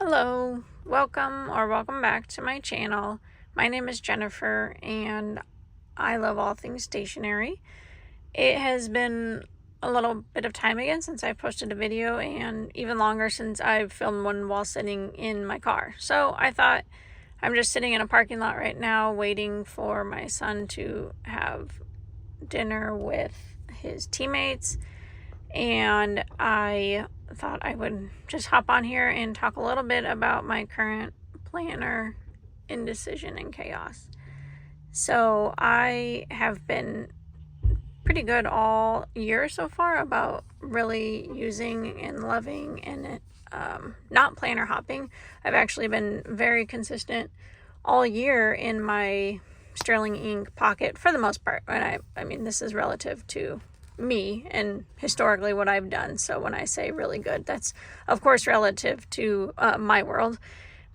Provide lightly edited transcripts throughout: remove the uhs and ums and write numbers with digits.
Hello, welcome back to my channel. My name is Jennifer and I love all things stationery. It has been a little bit of time again since I've posted a video, and even longer since I've filmed one while sitting in my car. So I thought, I'm just sitting in a parking lot right now waiting for my son to have dinner with his teammates, and I thought I would just hop on here and talk a little bit about my current planner indecision and chaos. So I have been pretty good all year so far about really using and loving and not planner hopping. I've actually been very consistent all year in my Sterling ink pocket for the most part. And I mean, this is relative to me and historically what I've done. So when I say really good, that's of course relative to my world.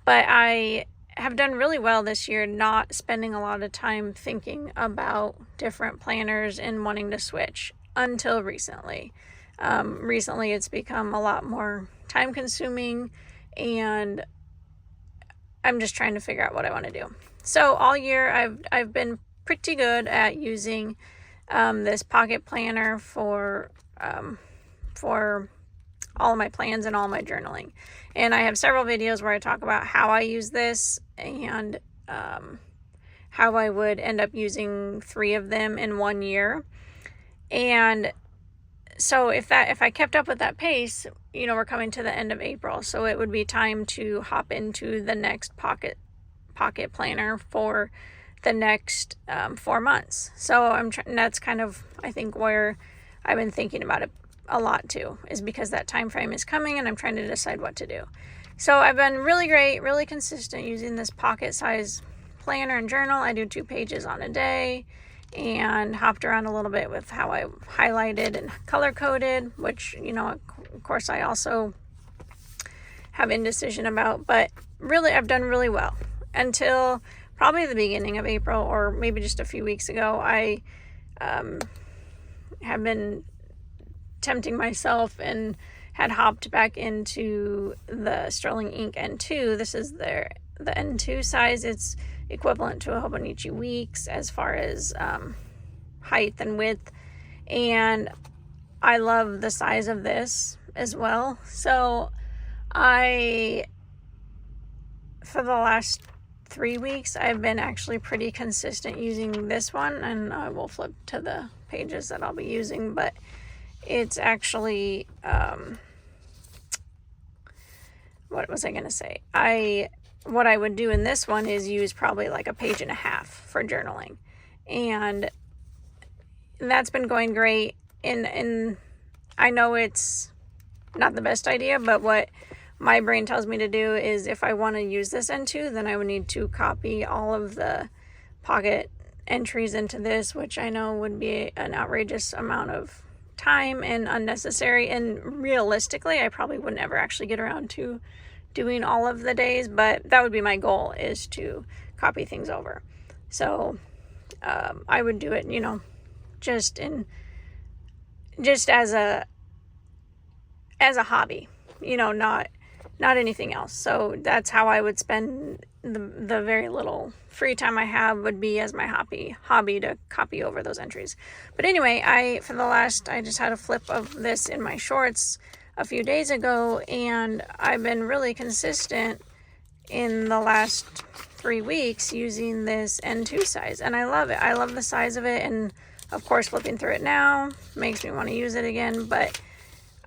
But I have done really well this year, not spending a lot of time thinking about different planners and wanting to switch until recently. Recently it's become a lot more time consuming, and I'm just trying to figure out what I want to do. So all year I've been pretty good at using this pocket planner for all of my plans and all my journaling. And I have several videos where I talk about how I use this and how I would end up using 3 of them in 1 year. And so if I kept up with that pace, you know, we're coming to the end of April, so it would be time to hop into the next pocket planner for the next 4 months. So that's kind of, I think, where I've been thinking about it a lot too, is because that time frame is coming and I'm trying to decide what to do. So I've been really great, really consistent using this pocket size planner and journal. I do 2 pages on a day, and hopped around a little bit with how I highlighted and color coded, which, you know, of course I also have indecision about, but really I've done really well until probably the beginning of April, or maybe just a few weeks ago. I have been tempting myself and had hopped back into the Sterling Ink N2. This is the N2 size. It's equivalent to a Hobonichi Weeks as far as height and width, and I love the size of this as well. So for the last 3 weeks, I've been actually pretty consistent using this one, and I will flip to the pages that I'll be using, but it's actually, what was I going to say? What I would do in this one is use probably like a page and a half for journaling, and that's been going great. And I know it's not the best idea, but what my brain tells me to do is, if I want to use this N2, then I would need to copy all of the pocket entries into this, which I know would be an outrageous amount of time and unnecessary, and realistically I probably would never actually get around to doing all of the days, but that would be my goal, is to copy things over. So I would do it, you know, just as a hobby, you know, not anything else. So that's how I would spend the very little free time I have, would be as my hobby to copy over those entries. But anyway, I just had a flip of this in my shorts a few days ago, and I've been really consistent in the last 3 weeks using this N2 size, and I love it. I love the size of it, and of course flipping through it now makes me want to use it again. But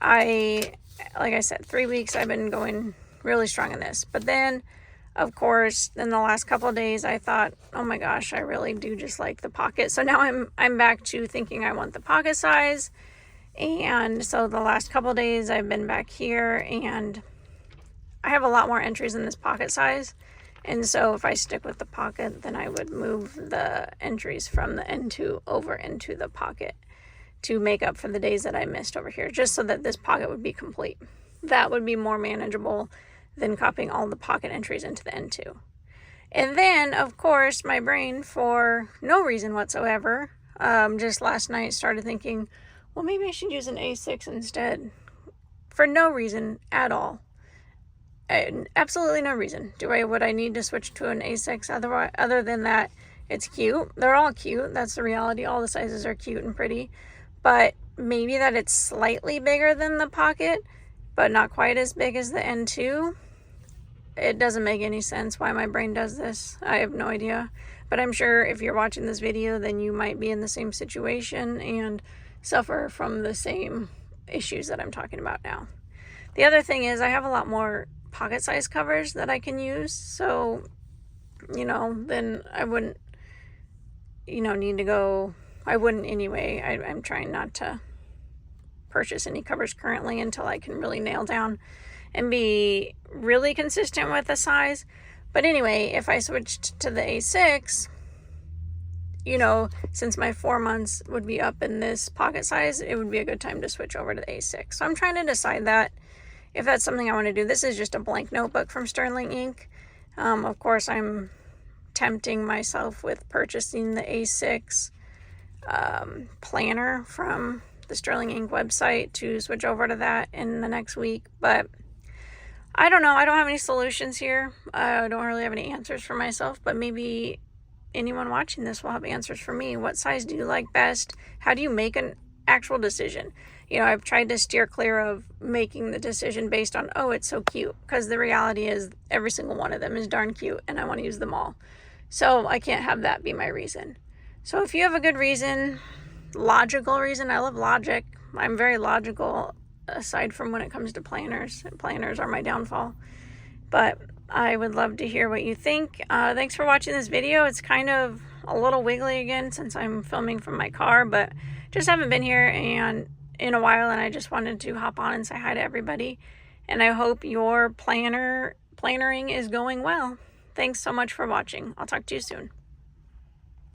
like I said, 3 weeks I've been going really strong in this. But then, of course, in the last couple of days, I thought, oh my gosh, I really do just like the pocket. So now I'm back to thinking I want the pocket size. And so the last couple of days I've been back here, and I have a lot more entries in this pocket size. And so if I stick with the pocket, then I would move the entries from the N2 over into the pocket to make up for the days that I missed over here, just so that this pocket would be complete. That would be more manageable than copying all the pocket entries into the N2. And then, of course, my brain, for no reason whatsoever, just last night started thinking, well, maybe I should use an A6 instead. For no reason at all. Absolutely no reason. Would I need to switch to an A6 other than that? It's cute. They're all cute. That's the reality. All the sizes are cute and pretty. But maybe that it's slightly bigger than the Pocket, but not quite as big as the N2. It doesn't make any sense why my brain does this. I have no idea. But I'm sure if you're watching this video, then you might be in the same situation and suffer from the same issues that I'm talking about now. The other thing is I have a lot more pocket size covers that I can use. So, then I wouldn't, need to go. I wouldn't anyway. I'm trying not to purchase any covers currently until I can really nail down and be really consistent with the size. But anyway, if I switched to the A6, since my 4 months would be up in this pocket size, it would be a good time to switch over to the A6. So I'm trying to decide that, if that's something I want to do. This is just a blank notebook from Sterling Ink. Of course, I'm tempting myself with purchasing the A6 planner from the Sterling Ink website to switch over to that in the next week. But I don't know. I don't have any solutions here. I don't really have any answers for myself, but maybe anyone watching this will have answers for me. What size do you like best? How do you make an actual decision? I've tried to steer clear of making the decision based on, oh, it's so cute, because the reality is every single one of them is darn cute and I want to use them all. So I can't have that be my reason. So if you have a good reason, logical reason, I love logic. I'm very logical, aside from when it comes to planners. Planners are my downfall. But I would love to hear what you think. Thanks for watching this video. It's kind of a little wiggly again since I'm filming from my car, but just haven't been here in a while, and I just wanted to hop on and say hi to everybody. And I hope your plannering is going well. Thanks so much for watching. I'll talk to you soon.